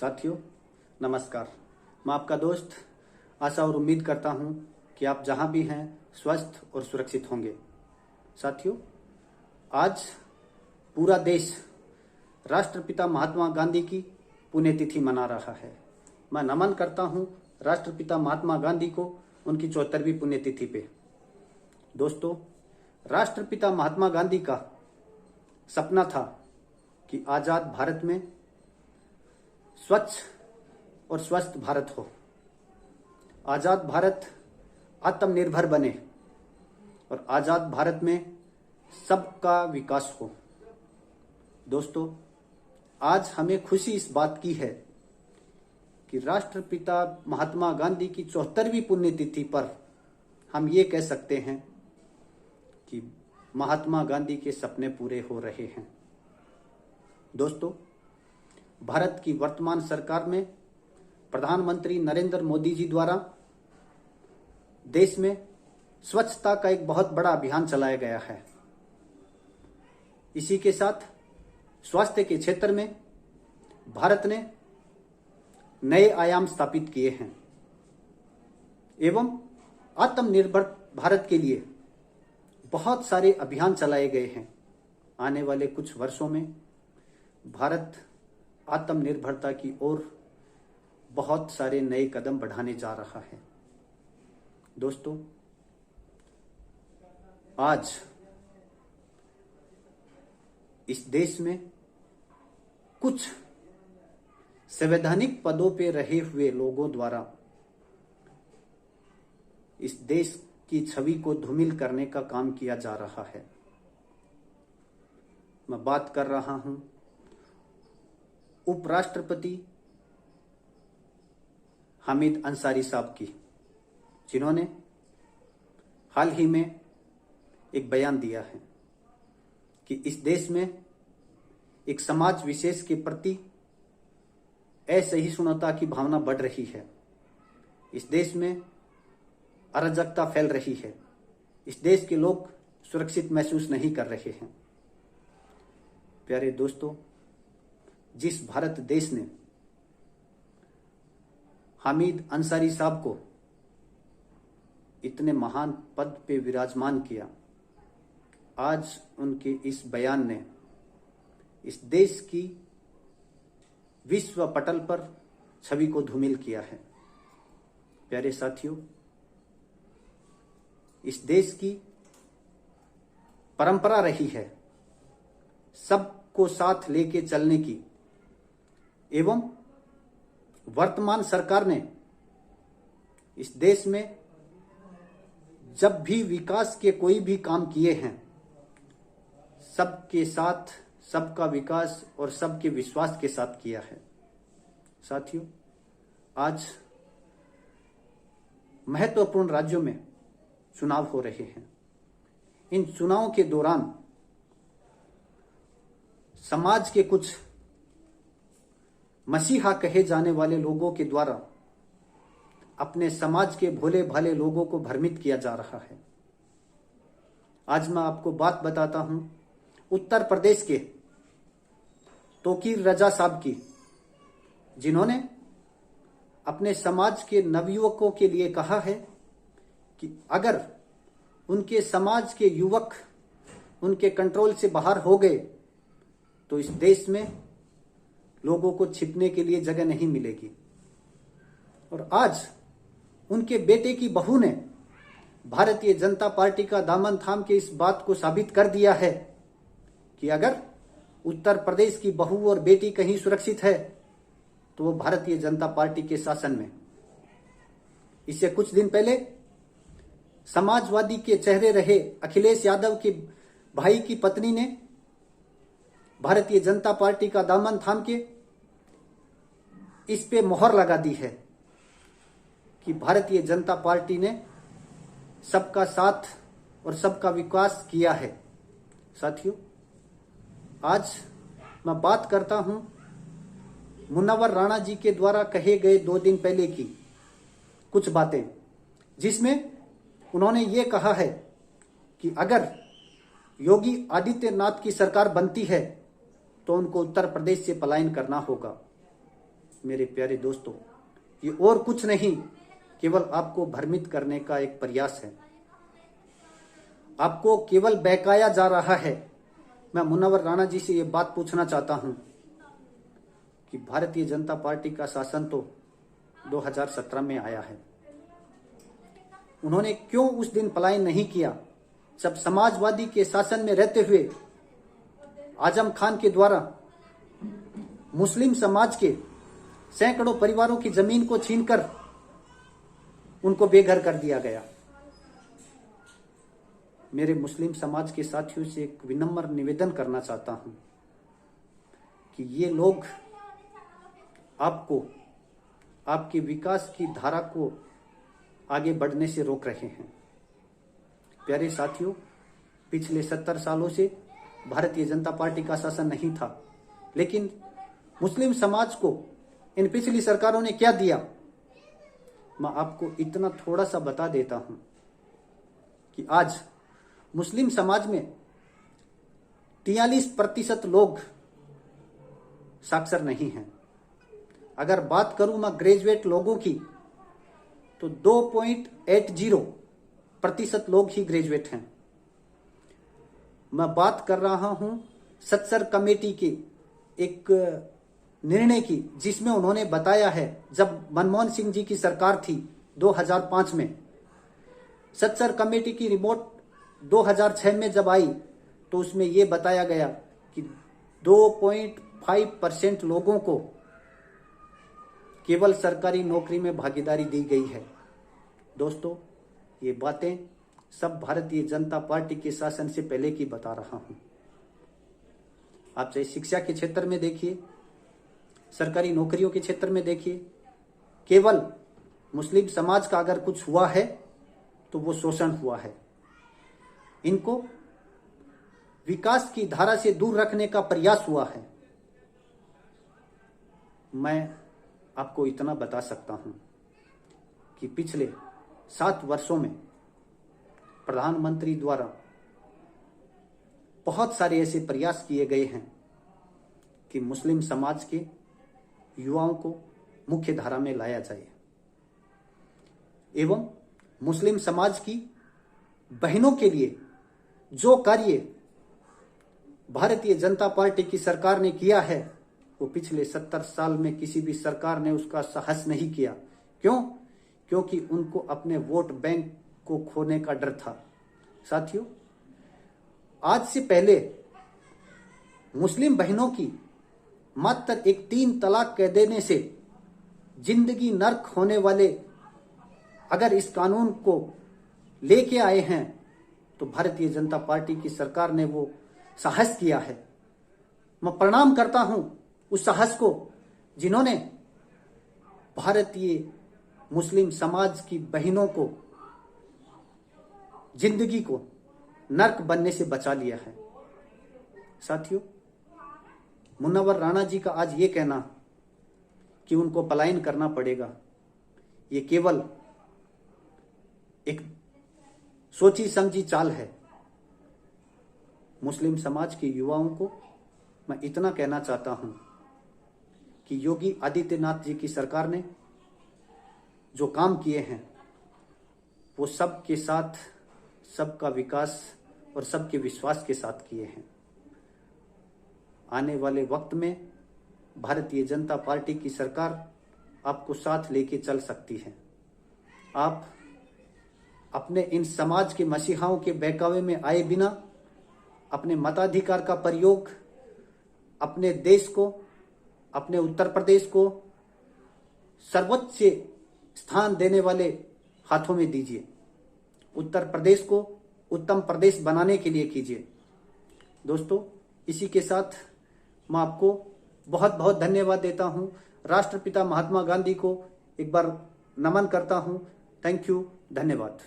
साथियों नमस्कार। मैं आपका दोस्त आशा और उम्मीद करता हूं कि आप जहां भी हैं स्वस्थ और सुरक्षित होंगे। साथियों, आज पूरा देश राष्ट्रपिता महात्मा गांधी की पुण्यतिथि मना रहा है। मैं नमन करता हूं राष्ट्रपिता महात्मा गांधी को उनकी 74वीं पुण्यतिथि पे। दोस्तों, राष्ट्रपिता महात्मा गांधी का सपना था कि आजाद भारत में स्वच्छ और स्वस्थ भारत हो, आजाद भारत आत्मनिर्भर बने और आजाद भारत में सबका विकास हो। दोस्तों, आज हमें खुशी इस बात की है कि राष्ट्रपिता महात्मा गांधी की 74वीं पुण्यतिथि पर हम ये कह सकते हैं कि महात्मा गांधी के सपने पूरे हो रहे हैं। दोस्तों, भारत की वर्तमान सरकार में प्रधानमंत्री नरेंद्र मोदी जी द्वारा देश में स्वच्छता का एक बहुत बड़ा अभियान चलाया गया है। इसी के साथ स्वास्थ्य के क्षेत्र में भारत ने नए आयाम स्थापित किए हैं एवं आत्मनिर्भर भारत के लिए बहुत सारे अभियान चलाए गए हैं। आने वाले कुछ वर्षों में भारत आत्मनिर्भरता की ओर बहुत सारे नए कदम बढ़ाने जा रहा है। दोस्तों, आज इस देश में कुछ संवैधानिक पदों पे रहे हुए लोगों द्वारा इस देश की छवि को धूमिल करने का काम किया जा रहा है। मैं बात कर रहा हूं उपराष्ट्रपति हामिद अंसारी साहब की, जिन्होंने हाल ही में एक बयान दिया है कि इस देश में एक समाज विशेष के प्रति असहिष्णुता की भावना बढ़ रही है। इस देश में अराजकता फैल रही है। इस देश के लोग सुरक्षित महसूस नहीं कर रहे हैं। प्यारे दोस्तों, जिस भारत देश ने हामिद अंसारी साहब को इतने महान पद पे विराजमान किया, आज उनके इस बयान ने इस देश की विश्व पटल पर छवि को धूमिल किया है। प्यारे साथियों, इस देश की परंपरा रही है सबको साथ लेके चलने की, एवं वर्तमान सरकार ने इस देश में जब भी विकास के कोई भी काम किए हैं, सबके साथ सबका विकास और सबके विश्वास के साथ किया है। साथियों, आज महत्वपूर्ण राज्यों में चुनाव हो रहे हैं। इन चुनावों के दौरान समाज के कुछ मसीहा कहे जाने वाले लोगों के द्वारा अपने समाज के भोले भाले लोगों को भ्रमित किया जा रहा है। आज मैं आपको बात बताता हूं उत्तर प्रदेश के तोकीर रजा साहब की, जिन्होंने अपने समाज के नवयुवकों के लिए कहा है कि अगर उनके समाज के युवक उनके कंट्रोल से बाहर हो गए तो इस देश में लोगों को छिपने के लिए जगह नहीं मिलेगी। और आज उनके बेटे की बहू ने भारतीय जनता पार्टी का दामन थाम के इस बात को साबित कर दिया है कि अगर उत्तर प्रदेश की बहू और बेटी कहीं सुरक्षित है तो वो भारतीय जनता पार्टी के शासन में। इससे कुछ दिन पहले समाजवादी के चेहरे रहे अखिलेश यादव के भाई की पत्नी ने भारतीय जनता पार्टी का दामन थाम के इस पे मोहर लगा दी है कि भारतीय जनता पार्टी ने सबका साथ और सबका विकास किया है। साथियों, आज मैं बात करता हूं मुनव्वर राणा जी के द्वारा कहे गए 2 दिन पहले की कुछ बातें, जिसमें उन्होंने ये कहा है कि अगर योगी आदित्यनाथ की सरकार बनती है तो उनको उत्तर प्रदेश से पलायन करना होगा। मेरे प्यारे दोस्तों, ये और कुछ नहीं, केवल आपको भ्रमित करने का एक प्रयास है। आपको केवल बहकाया जा रहा है। मैं मुनव्वर राणा जी से ये बात पूछना चाहता हूं कि भारतीय जनता पार्टी का शासन तो 2017 में आया है। उन्होंने क्यों उस दिन पलायन नहीं किया जब समाजवादी के शासन में रहते हुए आजम खान के द्वारा मुस्लिम समाज के सैकड़ों परिवारों की जमीन को छीनकर उनको बेघर कर दिया गया। मेरे मुस्लिम समाज के साथियों से एक विनम्र निवेदन करना चाहता हूं कि ये लोग आपको आपके विकास की धारा को आगे बढ़ने से रोक रहे हैं। प्यारे साथियों, पिछले 70 सालों से भारतीय जनता पार्टी का शासन नहीं था, लेकिन मुस्लिम समाज को इन पिछली सरकारों ने क्या दिया, मैं आपको इतना थोड़ा सा बता देता हूं कि आज मुस्लिम समाज में 43% लोग साक्षर नहीं हैं। अगर बात करूं मैं ग्रेजुएट लोगों की, तो 2.80% लोग ही ग्रेजुएट हैं। मैं बात कर रहा हूं सत्सर कमेटी के एक निर्णय की, जिसमें उन्होंने बताया है जब मनमोहन सिंह जी की सरकार थी 2005 में, सत्सर कमेटी की रिपोर्ट 2006 में जब आई तो उसमें यह बताया गया कि 2.5% लोगों को केवल सरकारी नौकरी में भागीदारी दी गई है। दोस्तों, ये बातें सब भारतीय जनता पार्टी के शासन से पहले की बता रहा हूं। आप चाहे शिक्षा के क्षेत्र में देखिए, सरकारी नौकरियों के क्षेत्र में देखिए, केवल मुस्लिम समाज का अगर कुछ हुआ है तो वो शोषण हुआ है। इनको विकास की धारा से दूर रखने का प्रयास हुआ है। मैं आपको इतना बता सकता हूं कि पिछले 7 वर्षों में प्रधानमंत्री द्वारा बहुत सारे ऐसे प्रयास किए गए हैं कि मुस्लिम समाज के युवाओं को मुख्य धारा में लाया जाए एवं मुस्लिम समाज की बहनों के लिए जो कार्य भारतीय जनता पार्टी की सरकार ने किया है, वो पिछले 70 साल में किसी भी सरकार ने उसका साहस नहीं किया। क्यों? क्योंकि उनको अपने वोट बैंक को खोने का डर था। साथियों, आज से पहले मुस्लिम बहनों की मात्र एक 3 तलाक कह देने से जिंदगी नर्क होने वाले अगर इस कानून को लेके आए हैं तो भारतीय जनता पार्टी की सरकार ने वो साहस किया है। मैं प्रणाम करता हूं उस साहस को जिन्होंने भारतीय मुस्लिम समाज की बहनों को जिंदगी को नर्क बनने से बचा लिया है। साथियों, मुनव्वर राणा जी का आज ये कहना कि उनको पलायन करना पड़ेगा, ये केवल एक सोची समझी चाल है। मुस्लिम समाज के युवाओं को मैं इतना कहना चाहता हूं कि योगी आदित्यनाथ जी की सरकार ने जो काम किए हैं वो सबके साथ, सबका विकास और सबके विश्वास के साथ किए हैं। आने वाले वक्त में भारतीय जनता पार्टी की सरकार आपको साथ लेके चल सकती है। आप अपने इन समाज के मसीहाओं के बहकावे में आए बिना अपने मताधिकार का प्रयोग अपने देश को, अपने उत्तर प्रदेश को सर्वोच्च स्थान देने वाले हाथों में दीजिए। उत्तर प्रदेश को उत्तम प्रदेश बनाने के लिए कीजिए। दोस्तों, इसी के साथ मैं आपको बहुत बहुत धन्यवाद देता हूं। राष्ट्रपिता महात्मा गांधी को एक बार नमन करता हूं। थैंक यू, धन्यवाद।